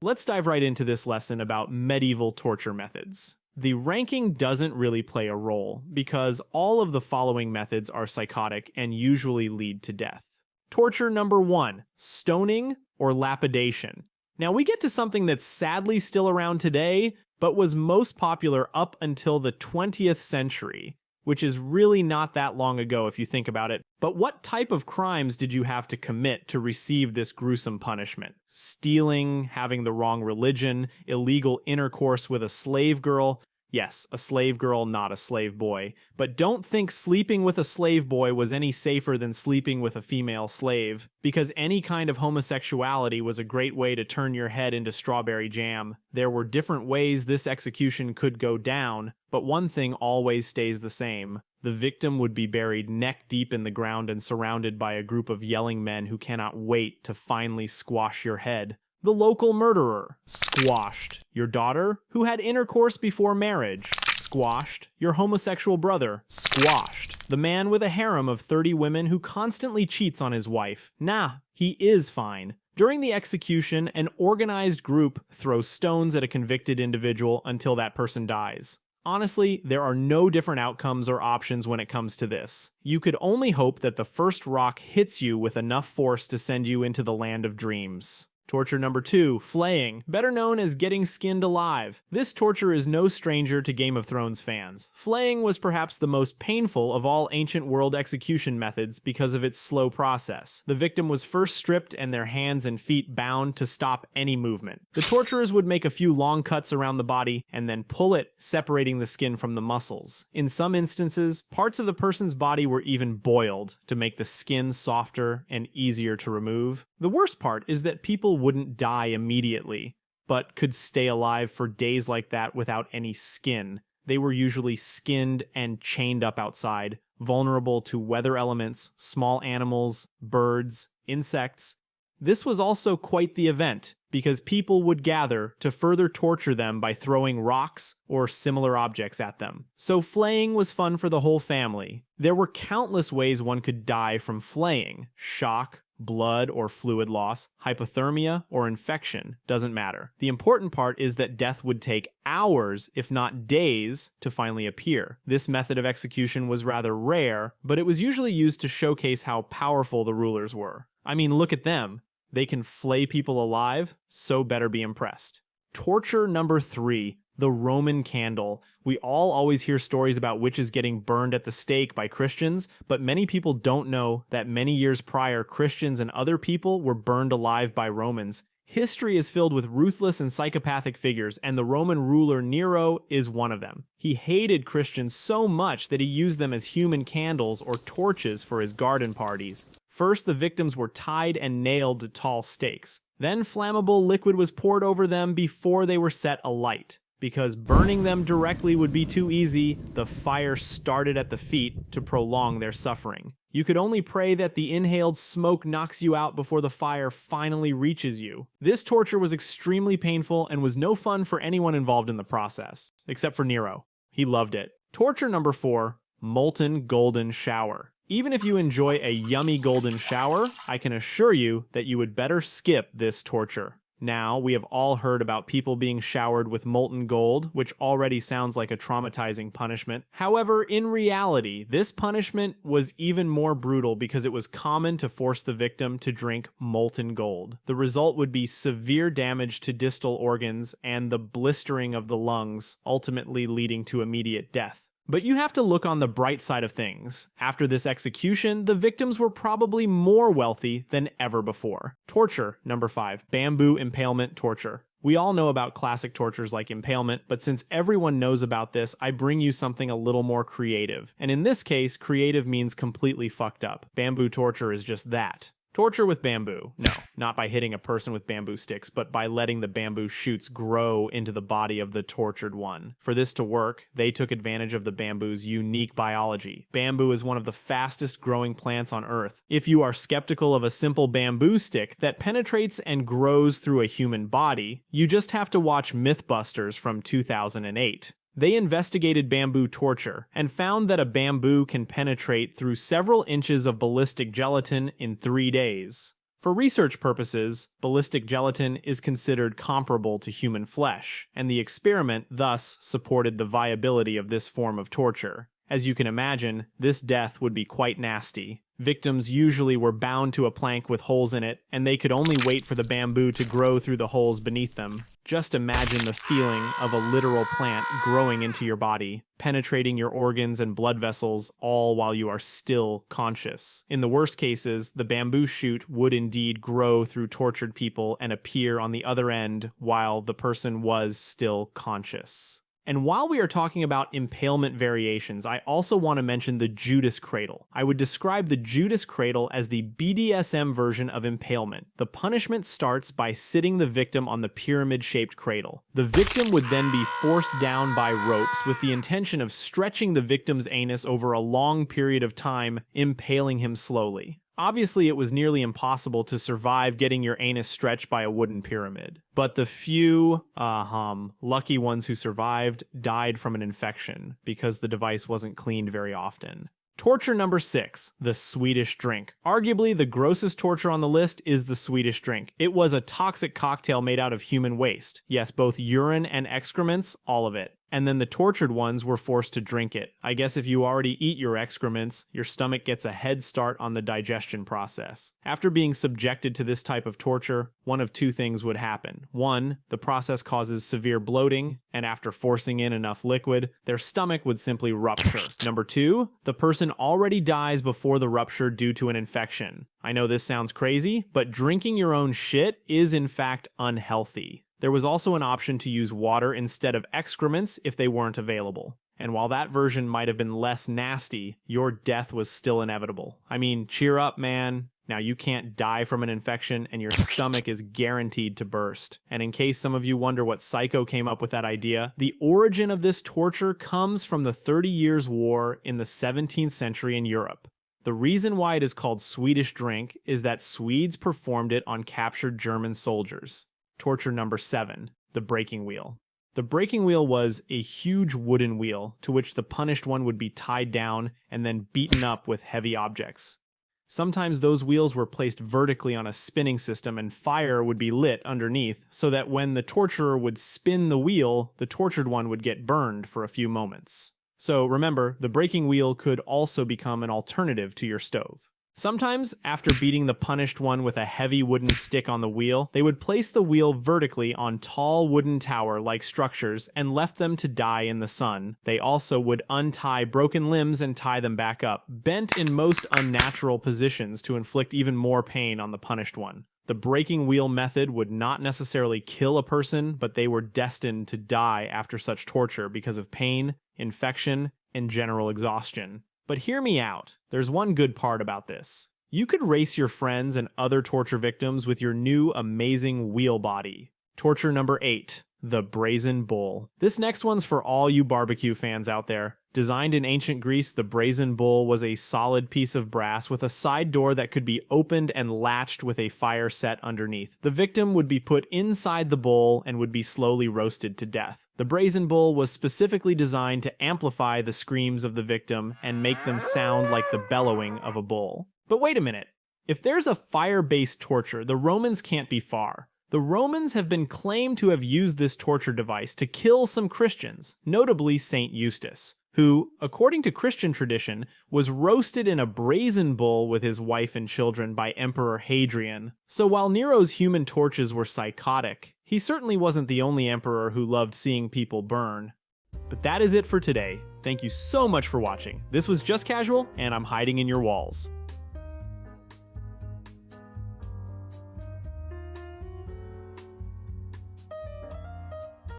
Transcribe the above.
Let's dive right into this lesson about medieval torture methods. The ranking doesn't really play a role, because all of the following methods are psychotic and usually lead to death. Torture number 1, stoning or lapidation. Now we get to something that's sadly still around today, but was most popular up until the 20th century, which is really not that long ago if you think about it. But what type of crimes did you have to commit to receive this gruesome punishment? Stealing, having the wrong religion, illegal intercourse with a slave girl. Yes, a slave girl, not a slave boy. But don't think sleeping with a slave boy was any safer than sleeping with a female slave, because any kind of homosexuality was a great way to turn your head into strawberry jam. There were different ways this execution could go down, but one thing always stays the same. The victim would be buried neck deep in the ground and surrounded by a group of yelling men who cannot wait to finally squash your head. The local murderer, squashed. Your daughter, who had intercourse before marriage, squashed. Your homosexual brother, squashed. The man with a harem of 30 women who constantly cheats on his wife, nah, he is fine. During the execution, an organized group throws stones at a convicted individual until that person dies. Honestly, there are no different outcomes or options when it comes to this. You could only hope that the first rock hits you with enough force to send you into the land of dreams. Torture number 2, flaying, better known as getting skinned alive. This torture is no stranger to Game of Thrones fans. Flaying was perhaps the most painful of all ancient world execution methods because of its slow process. The victim was first stripped and their hands and feet bound to stop any movement. The torturers would make a few long cuts around the body and then pull it, separating the skin from the muscles. In some instances, parts of the person's body were even boiled to make the skin softer and easier to remove. The worst part is that people wouldn't die immediately, but could stay alive for days like that without any skin. They were usually skinned and chained up outside, vulnerable to weather elements, small animals, birds, insects. This was also quite the event, because people would gather to further torture them by throwing rocks or similar objects at them. So flaying was fun for the whole family. There were countless ways one could die from flaying: shock, blood or fluid loss, hypothermia, or infection, doesn't matter. The important part is that death would take hours, if not days, to finally appear. This method of execution was rather rare, but it was usually used to showcase how powerful the rulers were. I mean, look at them. They can flay people alive, so better be impressed. Torture number 3. The Roman candle. We all always hear stories about witches getting burned at the stake by Christians, but many people don't know that many years prior, Christians and other people were burned alive by Romans. History is filled with ruthless and psychopathic figures, and the Roman ruler Nero is one of them. He hated Christians so much that he used them as human candles or torches for his garden parties. First, the victims were tied and nailed to tall stakes. Then flammable liquid was poured over them before they were set alight. Because burning them directly would be too easy, the fire started at the feet to prolong their suffering. You could only pray that the inhaled smoke knocks you out before the fire finally reaches you. This torture was extremely painful and was no fun for anyone involved in the process, except for Nero. He loved it. Torture number 4, molten golden shower. Even if you enjoy a yummy golden shower, I can assure you that you would better skip this torture. Now, we have all heard about people being showered with molten gold, which already sounds like a traumatizing punishment. However, in reality, this punishment was even more brutal because it was common to force the victim to drink molten gold. The result would be severe damage to distal organs and the blistering of the lungs, ultimately leading to immediate death. But you have to look on the bright side of things. After this execution, the victims were probably more wealthy than ever before. Torture number 5, bamboo impalement torture. We all know about classic tortures like impalement, but since everyone knows about this, I bring you something a little more creative. And in this case, creative means completely fucked up. Bamboo torture is just that. Torture with bamboo. No, not by hitting a person with bamboo sticks, but by letting the bamboo shoots grow into the body of the tortured one. For this to work, they took advantage of the bamboo's unique biology. Bamboo is one of the fastest growing plants on Earth. If you are skeptical of a simple bamboo stick that penetrates and grows through a human body, you just have to watch Mythbusters from 2008. They investigated bamboo torture and found that a bamboo can penetrate through several inches of ballistic gelatin in 3 days. For research purposes, ballistic gelatin is considered comparable to human flesh, and the experiment thus supported the viability of this form of torture. As you can imagine, this death would be quite nasty. Victims usually were bound to a plank with holes in it, and they could only wait for the bamboo to grow through the holes beneath them. Just imagine the feeling of a literal plant growing into your body, penetrating your organs and blood vessels, all while you are still conscious. In the worst cases, the bamboo shoot would indeed grow through tortured people and appear on the other end while the person was still conscious. And while we are talking about impalement variations, I also want to mention the Judas cradle. I would describe the Judas cradle as the BDSM version of impalement. The punishment starts by sitting the victim on the pyramid-shaped cradle. The victim would then be forced down by ropes with the intention of stretching the victim's anus over a long period of time, impaling him slowly. Obviously, it was nearly impossible to survive getting your anus stretched by a wooden pyramid. But the few, lucky ones who survived died from an infection because the device wasn't cleaned very often. Torture number 6, the Swedish drink. Arguably, the grossest torture on the list is the Swedish drink. It was a toxic cocktail made out of human waste. Yes, both urine and excrements, all of it. And then the tortured ones were forced to drink it. I guess if you already eat your excrements, your stomach gets a head start on the digestion process. After being subjected to this type of torture, one of two things would happen. One, the process causes severe bloating, and after forcing in enough liquid, their stomach would simply rupture. Number 2, the person already dies before the rupture due to an infection. I know this sounds crazy, but drinking your own shit is in fact unhealthy. There was also an option to use water instead of excrements if they weren't available. And while that version might have been less nasty, your death was still inevitable. I mean, cheer up, man. Now you can't die from an infection and your stomach is guaranteed to burst. And in case some of you wonder what psycho came up with that idea, the origin of this torture comes from the 30 Years' War in the 17th century in Europe. The reason why it is called Swedish drink is that Swedes performed it on captured German soldiers. Torture number 7, the breaking wheel. The breaking wheel was a huge wooden wheel to which the punished one would be tied down and then beaten up with heavy objects. Sometimes those wheels were placed vertically on a spinning system and fire would be lit underneath so that when the torturer would spin the wheel, the tortured one would get burned for a few moments. So remember, the breaking wheel could also become an alternative to your stove. Sometimes, after beating the punished one with a heavy wooden stick on the wheel, they would place the wheel vertically on tall wooden tower-like structures and left them to die in the sun. They also would untie broken limbs and tie them back up, bent in most unnatural positions to inflict even more pain on the punished one. The breaking wheel method would not necessarily kill a person, but they were destined to die after such torture because of pain, infection, and general exhaustion. But hear me out. There's one good part about this. You could race your friends and other torture victims with your new amazing wheel body. Torture number 8, the brazen bull. This next one's for all you barbecue fans out there. Designed in ancient Greece, the brazen bull was a solid piece of brass with a side door that could be opened and latched with a fire set underneath. The victim would be put inside the bull and would be slowly roasted to death. The brazen bull was specifically designed to amplify the screams of the victim and make them sound like the bellowing of a bull. But wait a minute. If there's a fire-based torture, the Romans can't be far. The Romans have been claimed to have used this torture device to kill some Christians, notably Saint Eustace, who, according to Christian tradition, was roasted in a brazen bull with his wife and children by Emperor Hadrian. So while Nero's human torches were psychotic, he certainly wasn't the only emperor who loved seeing people burn. But that is it for today. Thank you so much for watching. This was Just Casual, and I'm hiding in your walls.